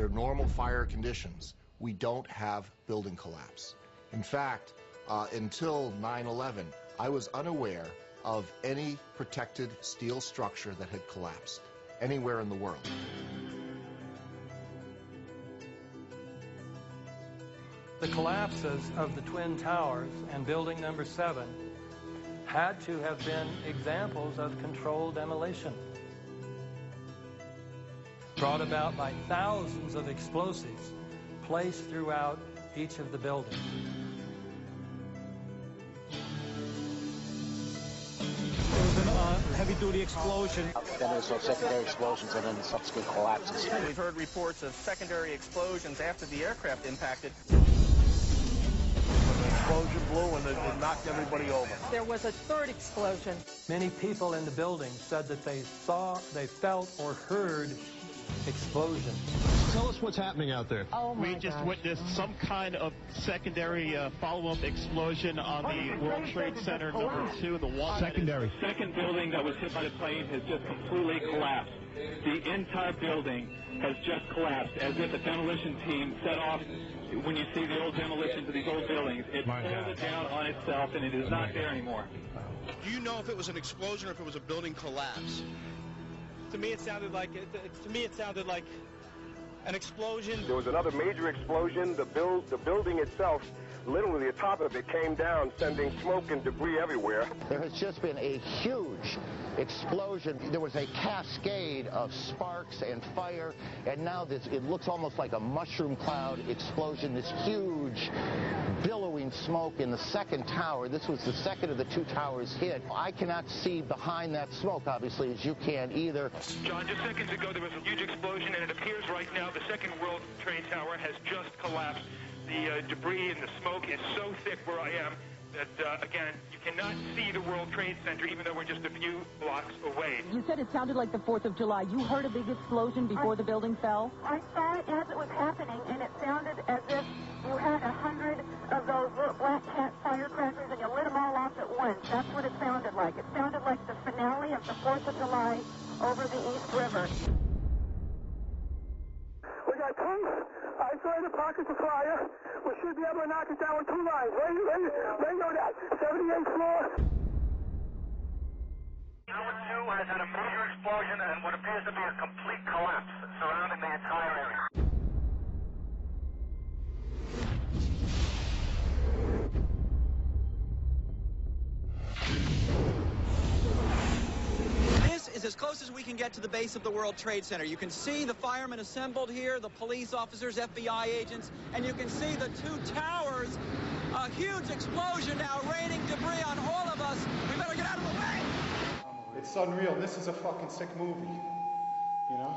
under normal fire conditions, we don't have building collapse. In fact, until 9/11, I was unaware of any protected steel structure that had collapsed anywhere in the world. The collapses of the Twin Towers and Building Number 7 had to have been examples of controlled demolition, brought about by thousands of explosives placed throughout each of the buildings. There was a heavy-duty explosion. Then there was secondary explosions and then subsequent collapses. We've heard reports of secondary explosions after the aircraft impacted. The explosion blew and it knocked everybody over. There was a third explosion. Many people in the building said that they felt or heard explosions. Tell us what's happening out there. Oh my We just witnessed some kind of secondary follow-up explosion on the World Trade Center #2, the one. Secondary. The second building that was hit by the plane has just completely collapsed. The entire building has just collapsed, as if a demolition team set off. When you see the old demolitions of these old buildings, it pulled it down on itself, and it is not there anymore. Do you know if it was an explosion or if it was a building collapse? To me, it sounded like an explosion. There was another major explosion. The building itself, literally the top of it came down, sending smoke and debris everywhere. There has just been a huge explosion. There was a cascade of sparks and fire, and now it looks almost like a mushroom cloud explosion, this huge billowing smoke in the second tower. This was the second of the two towers hit. I cannot see behind that smoke, obviously, as you can either. John, just seconds ago there was a huge explosion, and it appears right now the second World Trade Tower has just collapsed. The debris and the smoke is so thick where I am that, again, you cannot see the World Trade Center, even though we're just a few blocks away. You said it sounded like the 4th of July. You heard a big explosion before the building fell? I saw it as it was happening, and it sounded as if you had 100 of those little black cat firecrackers and you lit them all off at once. That's what it sounded like. It sounded like the finale of the 4th of July over the East River. We got tanks, isolated pockets of fire. We should be able to knock it down with 2 lines. Where you know that? 78th floor. Number 2 has had a major explosion and what appears to be a complete collapse surrounding the entire area. This is as close as we can get to the base of the World Trade Center. You can see the firemen assembled here, the police officers, FBI agents, and you can see the 2 towers. A huge explosion now raining debris on all of us. We better get out of the way. It's unreal. This is a fucking sick movie, you know?